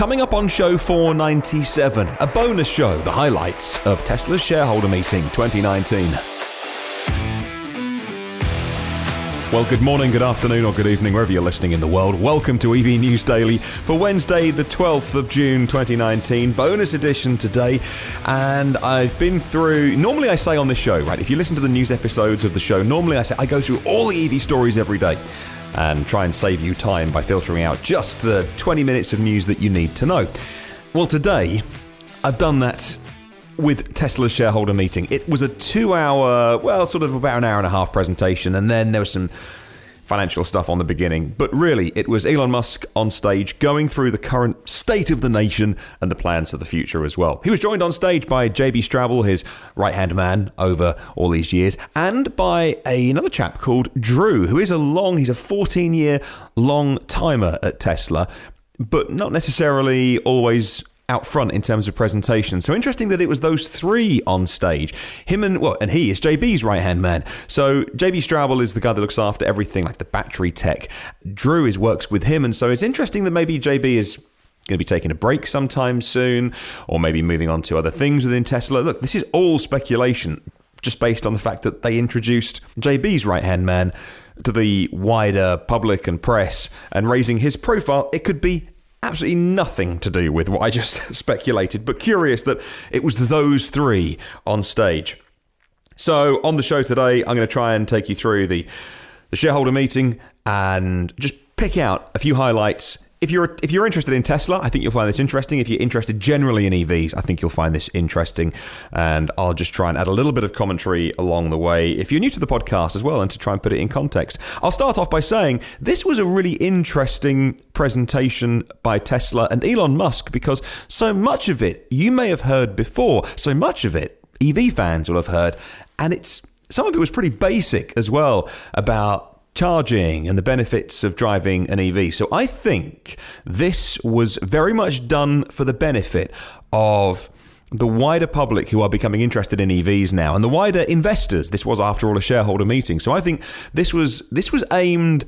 Coming up on show 497, a bonus show, the highlights of Tesla's shareholder meeting 2019. Well, good morning, good afternoon, or good evening, wherever you're listening in the world. Welcome to EV News Daily for Wednesday, the 12th of June, 2019. Bonus edition today. And I've been through, normally I say on this show, right, if you listen to the news episodes of the show, normally I say I go through all the EV stories every day and try and save you time by filtering out just the 20 minutes of news that you need to know. Well, today, I've done that with Tesla's shareholder meeting. It was a 2-hour, well, sort of about an hour and a half presentation, and then there was some financial stuff on the beginning. But really, it was Elon Musk on stage going through the current state of the nation and the plans for the future as well. He was joined on stage by JB Straubel, his right-hand man over all these years, and by another chap called Drew, who is he's a 14-year long timer at Tesla, but not necessarily always out front in terms of presentation. So interesting that it was those three on stage. And he is JB's right-hand man. So JB Straubel is the guy that looks after everything like the battery tech. Drew works with him, and so it's interesting that maybe JB is going to be taking a break sometime soon, or maybe moving on to other things within Tesla. Look, this is all speculation, just based on the fact that they introduced JB's right-hand man to the wider public and press, and raising his profile. It could be absolutely nothing to do with what I just speculated, but curious that it was those three on stage. So on the show today, I'm going to try and take you through the shareholder meeting and just pick out a few highlights. If you're interested in Tesla, I think you'll find this interesting. If you're interested generally in EVs, I think you'll find this interesting. And I'll just try and add a little bit of commentary along the way if you're new to the podcast as well, and to try and put it in context. I'll start off by saying this was a really interesting presentation by Tesla and Elon Musk, because so much of it you may have heard before. So much of it EV fans will have heard. And some of it was pretty basic as well about charging and the benefits of driving an EV. So I think this was very much done for the benefit of the wider public who are becoming interested in EVs now, and the wider investors. This was, after all, a shareholder meeting. So I think this was aimed.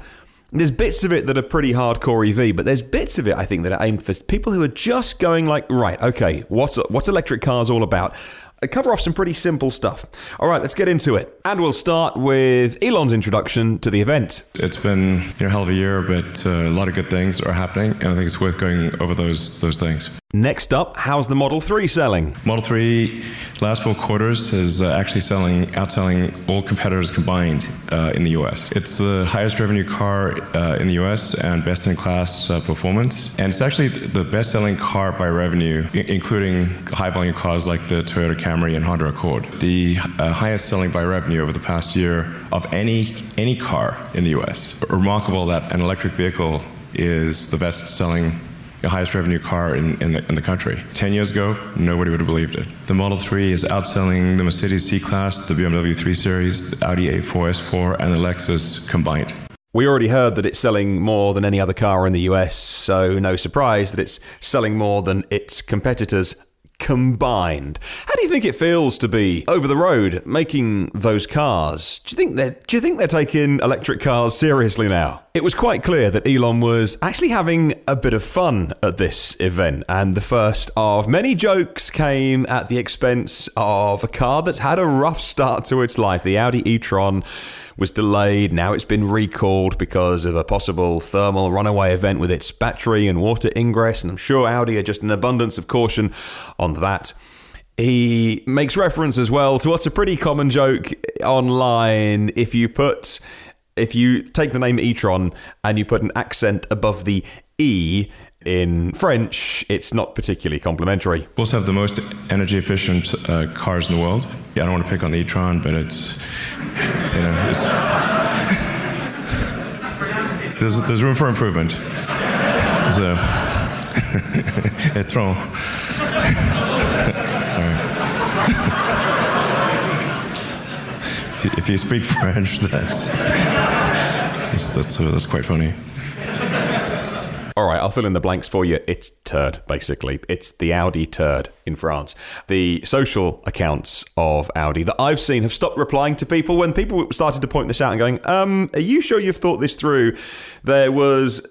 There's bits of it that are pretty hardcore EV, but there's bits of it, I think, that are aimed for people who are just going like, right, okay, what's electric cars all about? I cover off some pretty simple stuff. All right, let's get into it. And we'll start with Elon's introduction to the event. It's been a hell of a year, but a lot of good things are happening, and I think it's worth going over those things. Next up, how's the Model 3 selling? Model 3, last 4 quarters, is actually outselling all competitors combined in the US. It's the highest revenue car in the US and best-in-class performance. And it's actually the best-selling car by revenue, including high-volume cars like the Toyota Camry and Honda Accord. The highest selling by revenue over the past year of any car in the US. Remarkable that an electric vehicle is the best-selling, the highest revenue car in the country. 10 years ago, nobody would have believed it. The Model 3 is outselling the Mercedes C-Class, the BMW 3 Series, the Audi A4, S4, and the Lexus combined. We already heard that it's selling more than any other car in the US, so no surprise that it's selling more than its competitors combined. How do you think it feels to be over the road making those cars? Do you think they're taking electric cars seriously now? It was quite clear that Elon was actually having a bit of fun at this event, and the first of many jokes came at the expense of a car that's had a rough start to its life. The Audi e-tron was delayed. Now it's been recalled because of a possible thermal runaway event with its battery and water ingress, and I'm sure Audi are just an abundance of caution on that. He makes reference as well to what's a pretty common joke online. If you take the name e-tron and you put an accent above the E in French, it's not particularly complimentary. We also have the most energy efficient cars in the world. Yeah, I don't want to pick on the e-tron, but it's there's room for improvement. So, e-tron. If you speak French, that's quite funny. All right, I'll fill in the blanks for you. It's turd, basically. It's the Audi turd in France. The social accounts of Audi that I've seen have stopped replying to people when people started to point this out and going, are you sure you've thought this through? There was,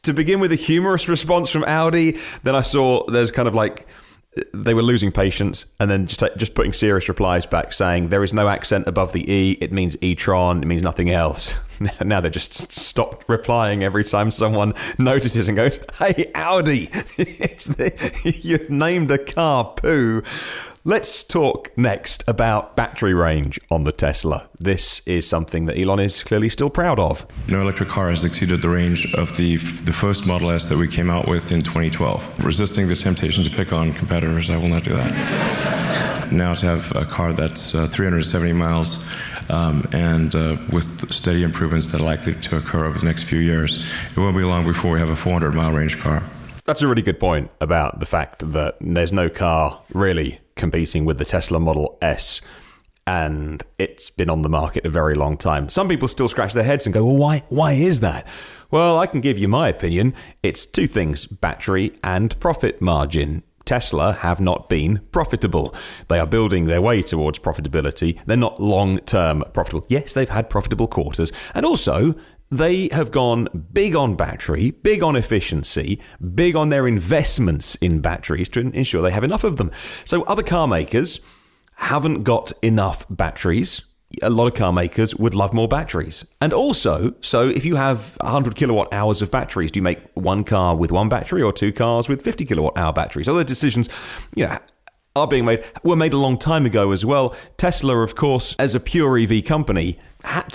to begin with, a humorous response from Audi. Then I saw there's kind of like, they were losing patience, and then just putting serious replies back saying there is no accent above the E, it means e-tron, it means nothing else. Now they just stopped replying every time someone notices and goes, hey Audi, you've named a car poo. Let's talk next about battery range on the Tesla. This is something that Elon is clearly still proud of. No electric car has exceeded the range of the first Model S that we came out with in 2012. Resisting the temptation to pick on competitors, I will not do that. Now to have a car that's 370 miles and with steady improvements that are likely to occur over the next few years, it won't be long before we have a 400-mile range car. That's a really good point about the fact that there's no car really competing with the Tesla Model S, and it's been on the market a very long time. Some people still scratch their heads and go, well, why is that? Well, I can give you my opinion. It's two things, battery and profit margin. Tesla have not been profitable. They are building their way towards profitability. They're not long-term profitable. Yes, they've had profitable quarters. And also, they have gone big on battery, big on efficiency, big on their investments in batteries to ensure they have enough of them. So other car makers haven't got enough batteries. A lot of car makers would love more batteries. And also, so if you have 100 kilowatt hours of batteries, do you make one car with one battery or two cars with 50 kilowatt hour batteries? Other decisions, are being made, were made a long time ago as well. Tesla, of course, as a pure EV company, had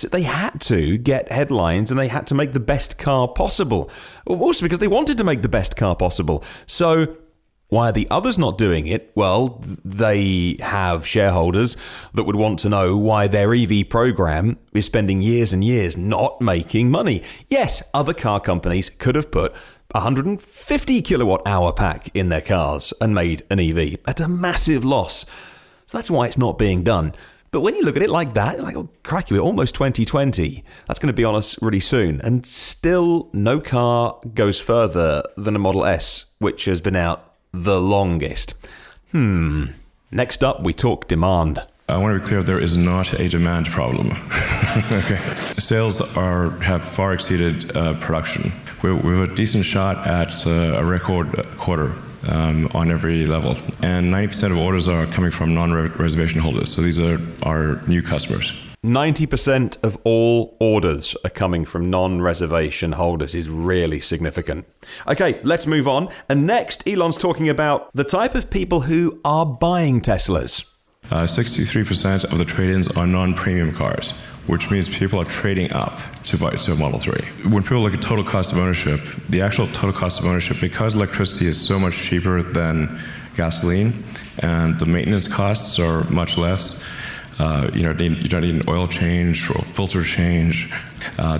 to get headlines, and they had to make the best car possible. Also because they wanted to make the best car possible. So why are the others not doing it? Well, they have shareholders that would want to know why their EV program is spending years and years not making money. Yes, other car companies could have put 150 kilowatt hour pack in their cars and made an EV at a massive loss. So that's why it's not being done. But when you look at it like that, like, oh, crikey, we're almost 2020. That's going to be on us really soon. And still no car goes further than a Model S, which has been out the longest. Next up, we talk demand. I want to be clear, there is not a demand problem. Okay. Sales have far exceeded production. We have a decent shot at a record quarter on every level. And 90% of orders are coming from non-reservation holders. So these are our new customers. 90% of all orders are coming from non-reservation holders is really significant. Okay, let's move on. And next, Elon's talking about the type of people who are buying Teslas. 63% of the trade-ins are non-premium cars, which means people are trading up to buy to a Model 3. When people look at total cost of ownership, the actual total cost of ownership, because electricity is so much cheaper than gasoline and the maintenance costs are much less, you don't need an oil change or filter change.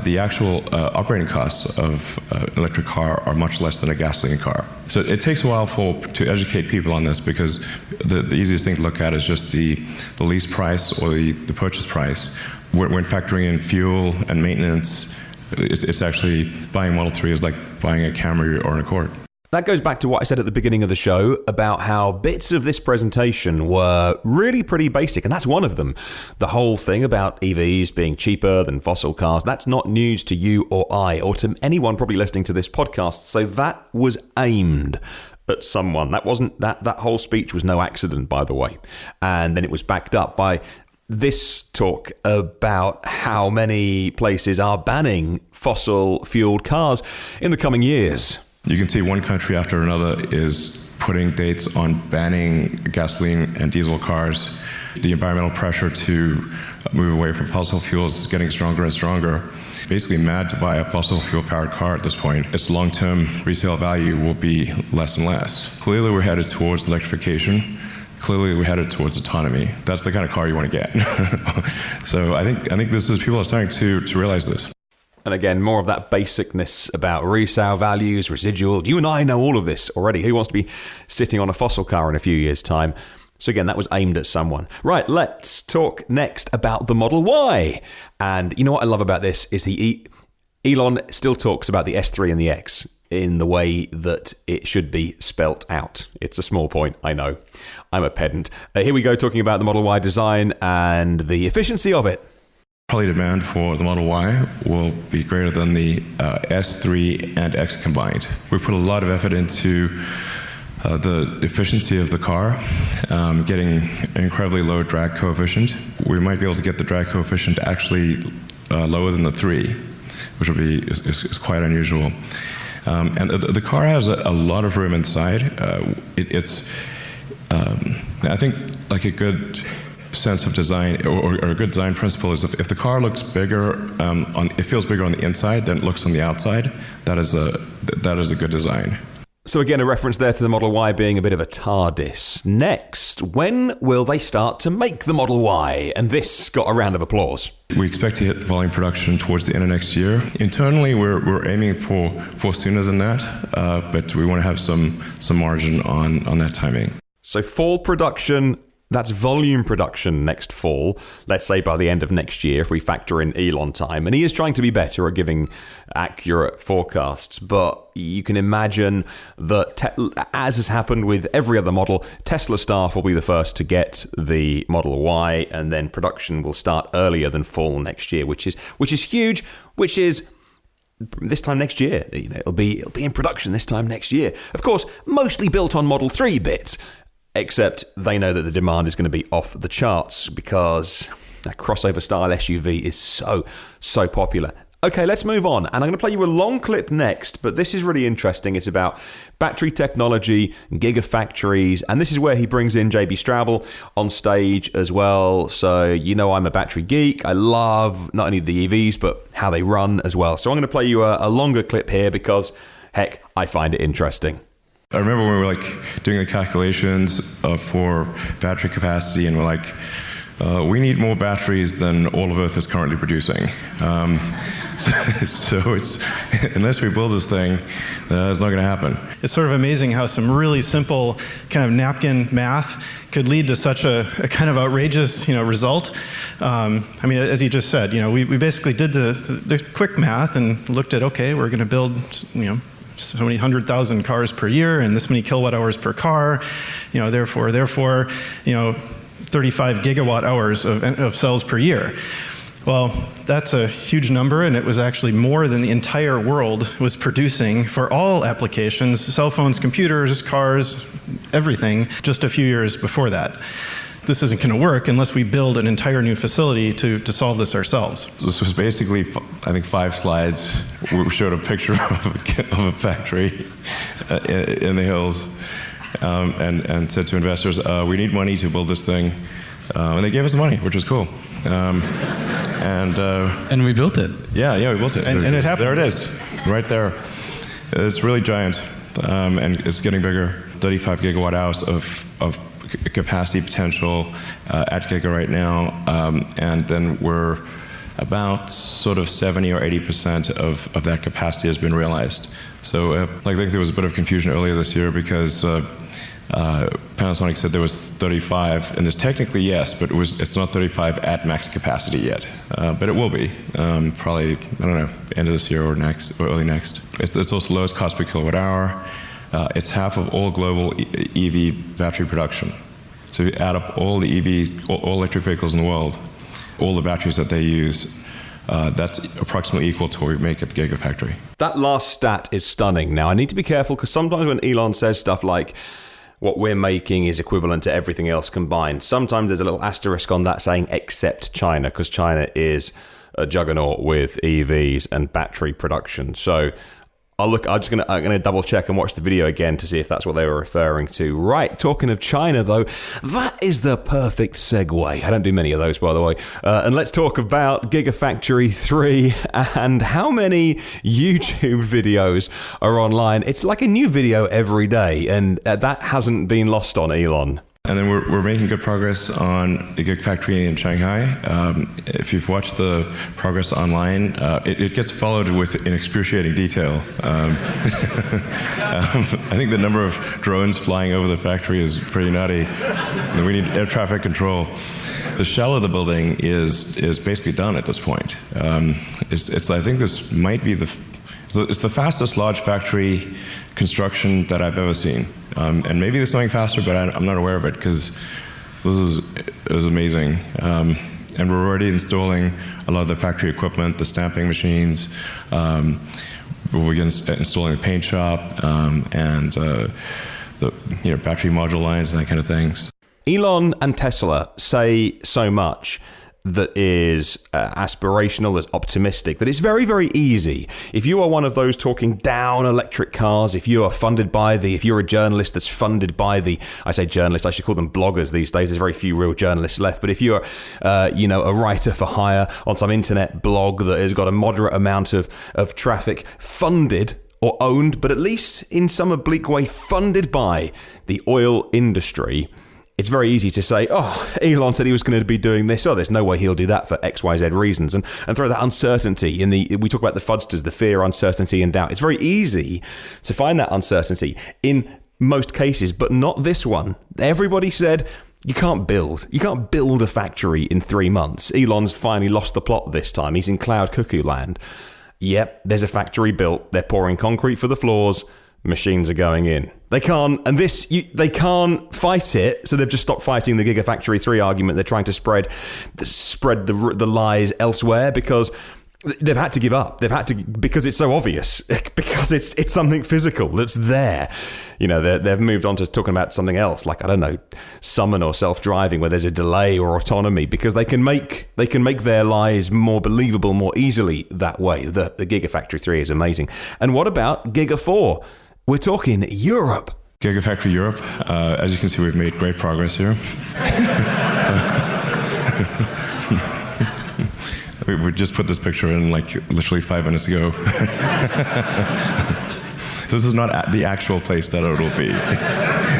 The actual operating costs of an electric car are much less than a gasoline car. So it takes a while to educate people on this, because the easiest thing to look at is just the lease price or the purchase price. When factoring in fuel and maintenance, it's actually buying Model 3 is like buying a Camry or an Accord. That goes back to what I said at the beginning of the show about how bits of this presentation were really pretty basic, and that's one of them. The whole thing about EVs being cheaper than fossil cars, that's not news to you or I, or to anyone probably listening to this podcast. So that was aimed at someone. That wasn't that whole speech was no accident, by the way. And then it was backed up by this talk about how many places are banning fossil-fueled cars in the coming years. You can see one country after another is putting dates on banning gasoline and diesel cars. The environmental pressure to move away from fossil fuels is getting stronger and stronger. Basically mad to buy a fossil fuel powered car at this point. Its long-term resale value will be less and less. Clearly we're headed towards electrification. Clearly we're headed towards autonomy. That's the kind of car you want to get. So I think this is, people are starting to realize this. And again, more of that basicness about resale values, residual. You and I know all of this already. Who wants to be sitting on a fossil car in a few years' time? So again, that was aimed at someone. Right, let's talk next about the Model Y. And you know what I love about this is Elon still talks about the S3 and the X. in the way that it should be spelt out. It's a small point, I know. I'm a pedant. Here we go, talking about the Model Y design and the efficiency of it. Probably demand for the Model Y will be greater than the S3 and X combined. We put a lot of effort into the efficiency of the car, getting an incredibly low drag coefficient. We might be able to get the drag coefficient actually lower than the 3, which will be is quite unusual. And the car has a lot of room inside. It's I think like a good sense of design or a good design principle is if the car looks bigger, it feels bigger on the inside than it looks on the outside. That is a good design. So again, a reference there to the Model Y being a bit of a TARDIS. Next, when will they start to make the Model Y? And this got a round of applause. We expect to hit volume production towards the end of next year. Internally, we're aiming for sooner than that, but we want to have some margin on that timing. So fall production, that's volume production next fall, let's say by the end of next year, if we factor in Elon time. And he is trying to be better at giving accurate forecasts, but you can imagine that, as has happened with every other model, Tesla staff will be the first to get the Model Y, and then production will start earlier than fall next year, which is huge, which is this time next year. It'll be in production this time next year. Of course, mostly built on Model 3 bits. Except they know that the demand is going to be off the charts because that crossover style SUV is so popular. Okay, let's move on. And I'm going to play you a long clip next, but this is really interesting. It's about battery technology, gigafactories, and this is where he brings in JB Straubel on stage as well. So, I'm a battery geek. I love not only the EVs, but how they run as well. So I'm going to play you a longer clip here because, heck, I find it interesting. I remember when we were doing the calculations for battery capacity, and we're we need more batteries than all of Earth is currently producing. So it's unless we build this thing, it's not going to happen. It's sort of amazing how some really simple kind of napkin math could lead to such a kind of outrageous result. As you just said, we basically did the quick math and looked at, okay, we're going to build so many 100,000 cars per year and this many kilowatt hours per car, therefore 35 gigawatt hours of cells per year. Well, that's a huge number, and it was actually more than the entire world was producing for all applications, cell phones, computers, cars, everything, just a few years before that. This isn't going to work unless we build an entire new facility to solve this ourselves. This was basically, I think, 5 slides. We showed a picture of a factory in the hills and said to investors, we need money to build this thing. And they gave us the money, which was cool. And we built it. Yeah, we built it. And it happened. There it is, right there. It's really giant, and it's getting bigger. 35 gigawatt hours of capacity potential at Giga right now, and then we're about sort of 70 or 80% of that capacity has been realized. So I think there was a bit of confusion earlier this year because Panasonic said there was 35, and there's technically yes, but it's not 35 at max capacity yet. But it will be probably, I don't know, end of this year or next or early next. It's also lowest cost per kilowatt hour. It's half of all global EV battery production. So if you add up all the all electric vehicles in the world, all the batteries that they use, that's approximately equal to what we make at the Gigafactory. That last stat is stunning. Now, I need to be careful because sometimes when Elon says stuff like, what we're making is equivalent to everything else combined, sometimes there's a little asterisk on that saying except China, because China is a juggernaut with EVs and battery production. So I'm gonna double check and watch the video again to see if that's what they were referring to. Right, talking of China though, that is the perfect segue. I don't do many of those, by the way. And let's talk about Gigafactory 3 and how many YouTube videos are online. It's like a new video every day, and that hasn't been lost on Elon. And then we're making good progress on the Gigafactory in Shanghai. If you've watched the progress online, it gets followed with in excruciating detail. I think the number of drones flying over the factory is pretty nutty. We need air traffic control. The shell of the building is basically done at this point. I think this might be So it's the fastest large factory construction that I've ever seen. And maybe there's something faster, but I'm not aware of it because it was amazing. And we're already installing a lot of the factory equipment, the stamping machines. We're installing the paint shop and the battery module lines and that kind of things. Elon and Tesla say so much that is aspirational, that's optimistic, that it's very, very easy. If you are one of those talking down electric cars, if you're a journalist that's funded by I say journalists, I should call them bloggers these days, there's very few real journalists left, but if you're, a writer for hire on some internet blog that has got a moderate amount of traffic funded or owned, but at least in some oblique way funded by the oil industry, it's very easy to say, oh, Elon said he was going to be doing this. Oh, there's no way he'll do that for X, Y, Z reasons. And throw that uncertainty we talk about the FUDsters, the fear, uncertainty, and doubt. It's very easy to find that uncertainty in most cases, but not this one. Everybody said, you can't build a factory in 3 months. Elon's finally lost the plot this time. He's in cloud cuckoo land. Yep, there's a factory built. They're pouring concrete for the floors. Machines are going in. They can't, and they can't fight it, so they've just stopped fighting the Gigafactory 3 argument. They're trying to spread the lies elsewhere because they've had to give up. Because it's so obvious, because it's something physical that's there. They've moved on to talking about something else, like, I don't know, summon or self-driving, where there's a delay or autonomy, because they can make their lies more believable more easily that way. The Gigafactory 3 is amazing. And what about Giga 4? We're talking Europe. Gigafactory Europe. As you can see, we've made great progress here. We just put this picture in literally 5 minutes ago. This is not the actual place that it will be.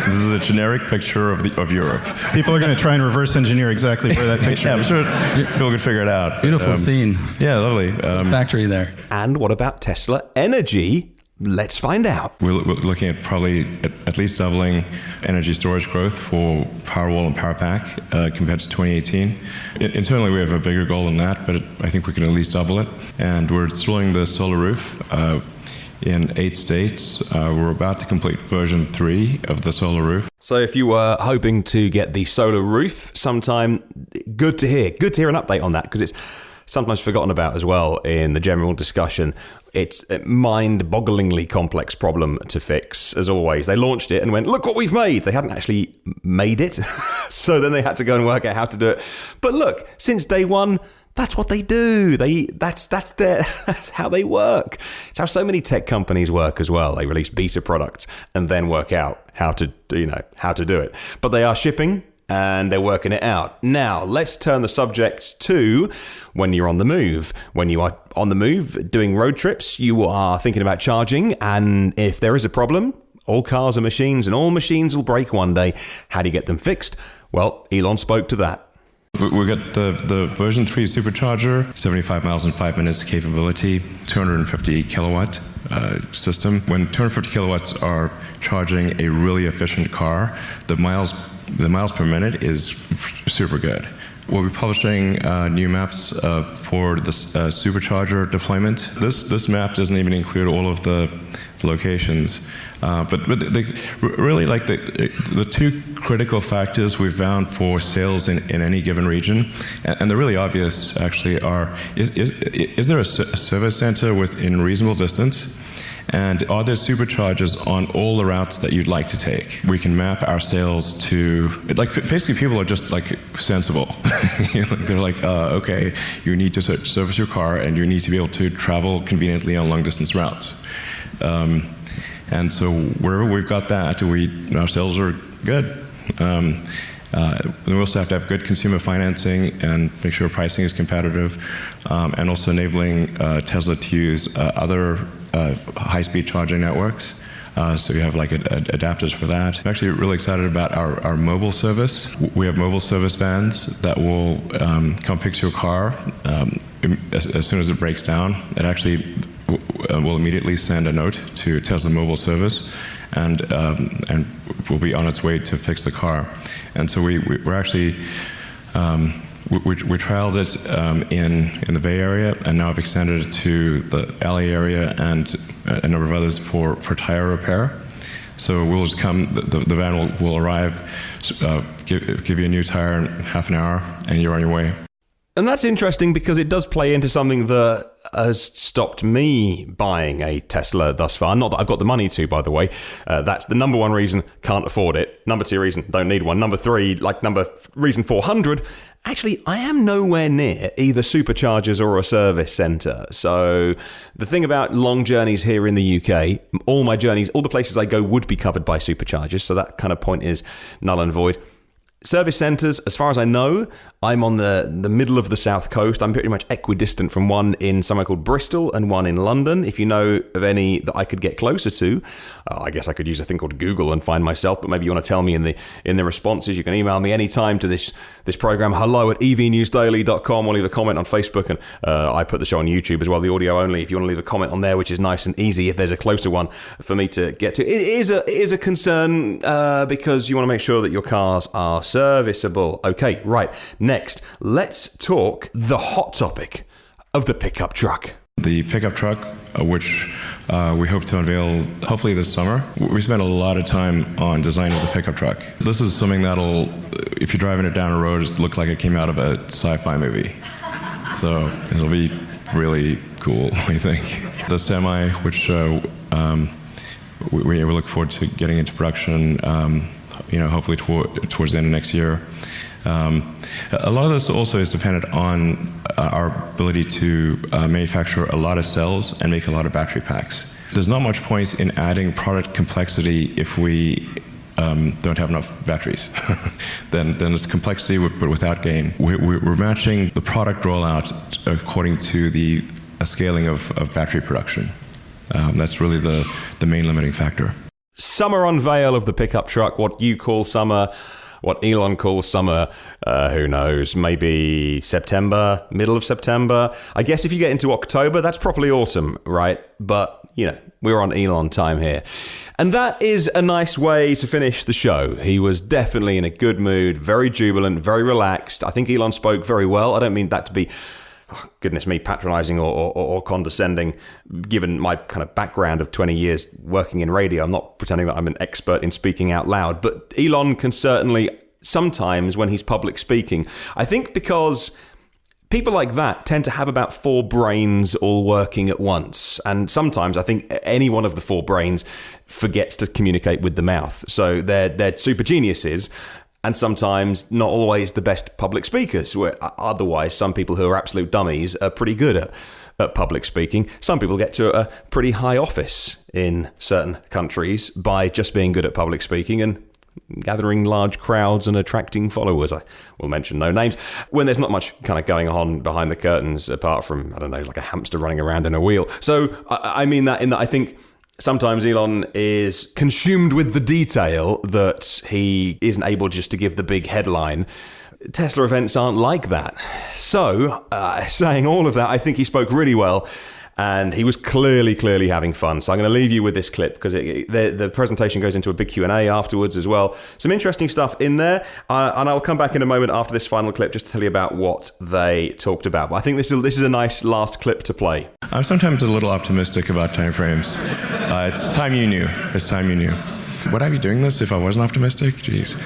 This is a generic picture of Europe. People are going to try and reverse engineer exactly where that picture is. I'm sure people can figure it out. Beautiful scene. Yeah, lovely. Factory there. And what about Tesla Energy? Let's find out. We're looking at probably at least doubling energy storage growth for Powerwall and Powerpack compared to 2018. Internally, we have a bigger goal than that, but I think we can at least double it. And we're installing the solar roof in 8 states. We're about to complete version 3 of the solar roof. So if you were hoping to get the solar roof sometime, good to hear an update on that, because it's sometimes forgotten about as well in the general discussion. It's a mind-bogglingly complex problem to fix, as always. They launched it and went, look what we've made. They hadn't actually made it, so then they had to go and work out how to do it. But look, since day one, that's what they do. That's how they work. It's how so many tech companies work as well. They release beta products and then work out how to do it. But they are shipping, and they're working it out. Now, let's turn the subject to when you're on the move. When you are on the move, doing road trips, you are thinking about charging, and if there is a problem, all cars are machines, and all machines will break one day. How do you get them fixed? Well, Elon spoke to that. We got the version 3 supercharger, 75 miles in 5 minutes capability, 250 kilowatt system. When 250 kilowatts are charging a really efficient car, the miles per minute is super good. We'll be publishing new maps for this supercharger deployment. This map doesn't even include all of the locations, but really the 2 critical factors we've found for sales in any given region, and the really obvious actually are: is there a service center within reasonable distance? And are there superchargers on all the routes that you'd like to take? We can map our sales to, basically people are just sensible. They're okay, you need to service your car and you need to be able to travel conveniently on long distance routes. And so wherever we've got that, our sales are good. We also have to have good consumer financing and make sure pricing is competitive, and also enabling Tesla to use other high-speed charging networks. So you have adapters for that. I'm actually really excited about our mobile service. We have mobile service vans that will come fix your car as soon as it breaks down. It actually will immediately send a note to Tesla Mobile Service, and will be on its way to fix the car. And so we're actually We trialed it in the Bay Area, and now I've extended it to the LA area and a number of others for tire repair. So we'll just come, the van will arrive, give you a new tire in half an hour, and you're on your way. And that's interesting because it does play into something that has stopped me buying a Tesla thus far. Not that I've got the money to, by the way. That's the number one reason, can't afford it. Number two reason, don't need one. Number three, reason 400, actually, I am nowhere near either superchargers or a service centre. So the thing about long journeys here in the UK, all my journeys, all the places I go would be covered by superchargers. So that kind of point is null and void. Service centres, as far as I know, I'm on the middle of the south coast. I'm pretty much equidistant from one in somewhere called Bristol and one in London. If you know of any that I could get closer to, I guess I could use a thing called Google and find myself, but maybe you want to tell me in the responses. You can email me anytime to this program, hello@evnewsdaily.com, or leave a comment on Facebook, and I put the show on YouTube as well, the audio only, if you want to leave a comment on there, which is nice and easy if there's a closer one for me to get to. It is a concern because you want to make sure that your cars are serviceable. Okay, right. Next, let's talk the hot topic of the pickup truck. The pickup truck, which we hope to unveil hopefully this summer. We spent a lot of time on design of the pickup truck. This is something that'll, if you're driving it down a road, just look like it came out of a sci-fi movie. So it'll be really cool, I think. The Semi, which we look forward to getting into production, hopefully towards the end of next year. A lot of this also is dependent on our ability to manufacture a lot of cells and make a lot of battery packs. There's not much point in adding product complexity if we don't have enough batteries. then it's complexity but without gain. We're matching the product rollout according to the scaling of battery production. That's really the main limiting factor. Summer unveil of the pickup truck, what you call summer, what Elon calls summer, who knows, maybe September, middle of September. I guess if you get into October, that's probably autumn, right? But, we're on Elon time here. And that is a nice way to finish the show. He was definitely in a good mood, very jubilant, very relaxed. I think Elon spoke very well. I don't mean that to be, goodness me, patronizing or condescending, given my kind of background of 20 years working in radio. I'm not pretending that I'm an expert in speaking out loud, but Elon can certainly sometimes when he's public speaking, I think because people like that tend to have about 4 brains all working at once. And sometimes I think any one of the 4 brains forgets to communicate with the mouth. So they're super geniuses, and sometimes not always the best public speakers, where otherwise some people who are absolute dummies are pretty good at public speaking. Some people get to a pretty high office in certain countries by just being good at public speaking and gathering large crowds and attracting followers. I will mention no names. When there's not much kind of going on behind the curtains apart from, I don't know, like a hamster running around in a wheel. So I mean that in that I think sometimes Elon is consumed with the detail that he isn't able just to give the big headline. Tesla events aren't like that. So, saying all of that, I think he spoke really well, and he was clearly having fun. So I'm going to leave you with this clip because the presentation goes into a big Q&A afterwards as well. Some interesting stuff in there, and I'll come back in a moment after this final clip just to tell you about what they talked about. But I think this is a nice last clip to play. I'm sometimes a little optimistic about timeframes. It's time you knew. It's time you knew. Would I be doing this if I wasn't optimistic? Jeez.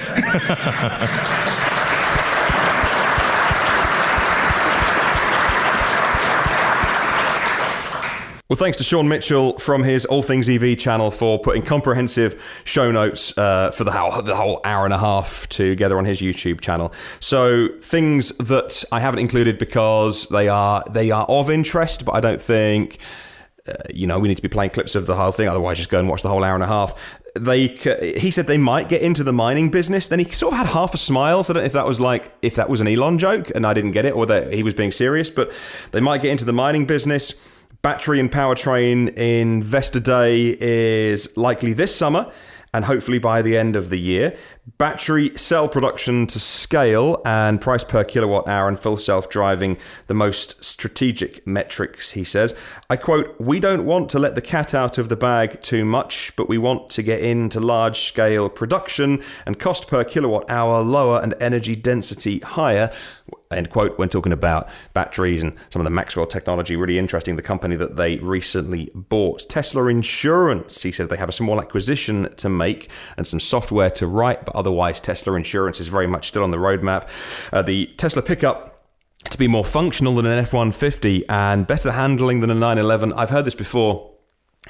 Well, thanks to Sean Mitchell from his All Things EV channel for putting comprehensive show notes for the whole hour and a half together on his YouTube channel. So things that I haven't included because they are of interest, but I don't think we need to be playing clips of the whole thing. Otherwise, just go and watch the whole hour and a half. He said they might get into the mining business. Then he sort of had half a smile. So I don't know if that was an Elon joke and I didn't get it, or that he was being serious. But they might get into the mining business. Battery and powertrain investor day is likely this summer and hopefully by the end of the year. Battery cell production to scale and price per kilowatt hour and full self-driving, the most strategic metrics, he says. I quote, "We don't want to let the cat out of the bag too much, but we want to get into large-scale production and cost per kilowatt hour lower and energy density higher." end quote, when talking about batteries and some of the Maxwell technology. Really interesting, the company that they recently bought. Tesla Insurance, he says they have a small acquisition to make and some software to write, but otherwise Tesla Insurance is very much still on the roadmap. The Tesla pickup to be more functional than an F-150 and better handling than a 911. I've heard this before.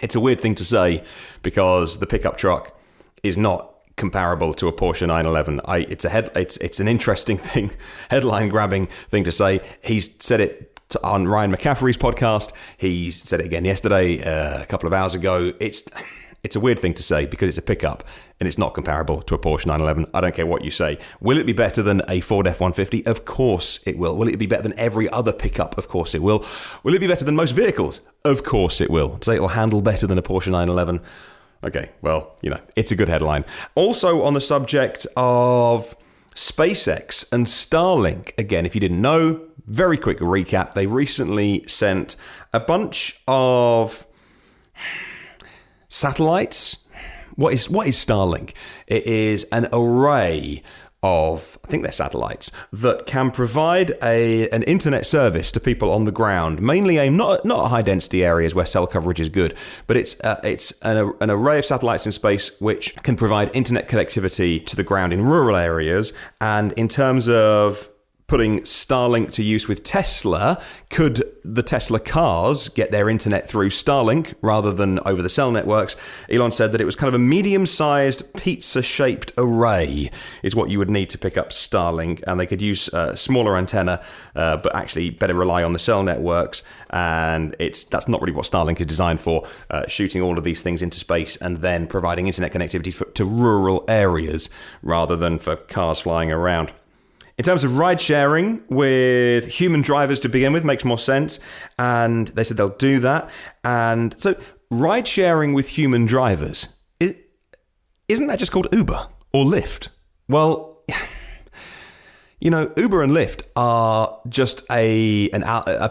It's a weird thing to say because the pickup truck is not comparable to a Porsche 911. It's an interesting thing, headline-grabbing thing to say. He's said it on Ryan McCaffrey's podcast. He's said it again yesterday, a couple of hours ago. It's a weird thing to say because it's a pickup and it's not comparable to a Porsche 911. I don't care what you say. Will it be better than a Ford F-150? Of course it will. Will it be better than every other pickup? Of course it will. Will it be better than most vehicles? Of course it will. To say it will handle better than a Porsche 911? Okay, well, it's a good headline. Also on the subject of SpaceX and Starlink, again, if you didn't know, very quick recap. They recently sent a bunch of satellites. What is Starlink? It is an array of, I think they're satellites, that can provide an internet service to people on the ground, mainly aimed not at high density areas where cell coverage is good, but it's an array of satellites in space which can provide internet connectivity to the ground in rural areas. And in terms of putting Starlink to use with Tesla, could the Tesla cars get their internet through Starlink rather than over the cell networks? Elon said that it was kind of a medium-sized pizza-shaped array is what you would need to pick up Starlink, and they could use a smaller antenna, but actually better rely on the cell networks. And that's not really what Starlink is designed for, shooting all of these things into space and then providing internet connectivity to rural areas rather than for cars flying around. In terms of ride sharing with human drivers to begin with makes more sense, and they said they'll do that. And so ride sharing with human drivers, isn't that just called Uber or Lyft? Well, Uber and Lyft are just a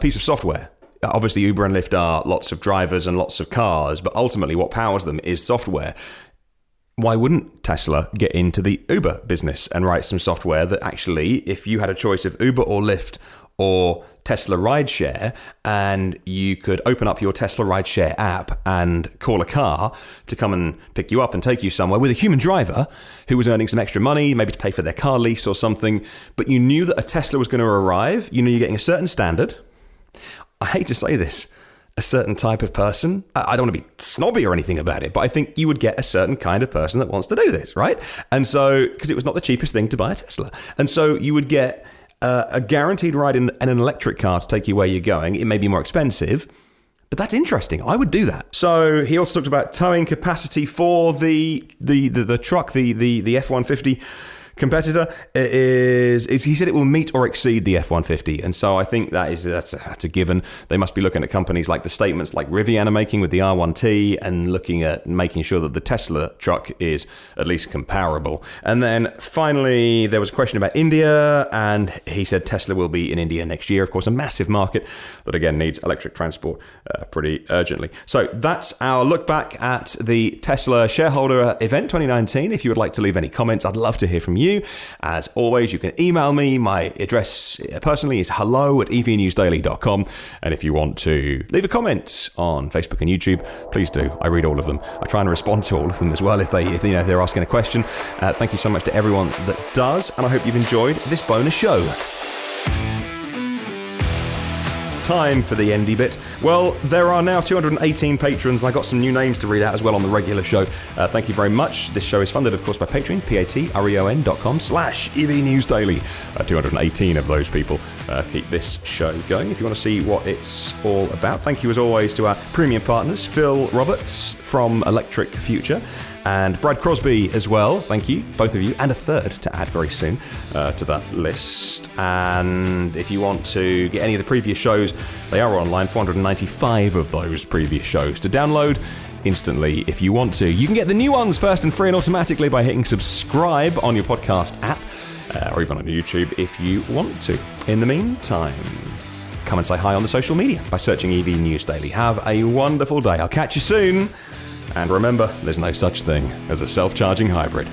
piece of software. Obviously, Uber and Lyft are lots of drivers and lots of cars, but ultimately what powers them is software. Why wouldn't Tesla get into the Uber business and write some software that actually, if you had a choice of Uber or Lyft or Tesla rideshare, and you could open up your Tesla rideshare app and call a car to come and pick you up and take you somewhere with a human driver who was earning some extra money, maybe to pay for their car lease or something, but you knew that a Tesla was going to arrive, you knew you're getting a certain standard. I hate to say this, a certain type of person. I don't want to be snobby or anything about it, but I think you would get a certain kind of person that wants to do this, right? And so, because it was not the cheapest thing to buy a Tesla. And so you would get a guaranteed ride in an electric car to take you where you're going. It may be more expensive, but that's interesting. I would do that. So he also talked about towing capacity for the truck, the F-150 competitor. He said it will meet or exceed the F-150, and so I think that's a given. They must be looking at companies like the statements like Rivian are making with the R1T and looking at making sure that the Tesla truck is at least comparable. And then finally, there was a question about India, and he said Tesla will be in India next year. Of course, a massive market that again needs electric transport pretty urgently. So that's our look back at the Tesla Shareholder event 2019. If you would like to leave any comments, I'd love to hear from you. As always, you can email me. My address personally is hello@evnewsdaily.com. And if you want to leave a comment on Facebook and YouTube, please do. I read all of them. I try and respond to all of them as well if they're asking a question. Thank you so much to everyone that does, and I hope you've enjoyed this bonus show. Time for the endy bit. Well, there are now 218 patrons, and I got some new names to read out as well on the regular show. Thank you very much. This show is funded, of course, by Patreon, patreon.com/evnewsdaily. 218 of those people keep this show going. If you want to see what it's all about, thank you as always to our premium partners, Phil Roberts from Electric Future, and Brad Crosby as well. Thank you, both of you, and a third to add very soon to that list. And if you want to get any of the previous shows, they are online, 495 of those previous shows to download instantly if you want to. You can get the new ones first and free and automatically by hitting subscribe on your podcast app, or even on YouTube if you want to. In the meantime, come and say hi on the social media by searching EV News Daily. Have a wonderful day. I'll catch you soon. And remember, there's no such thing as a self-charging hybrid.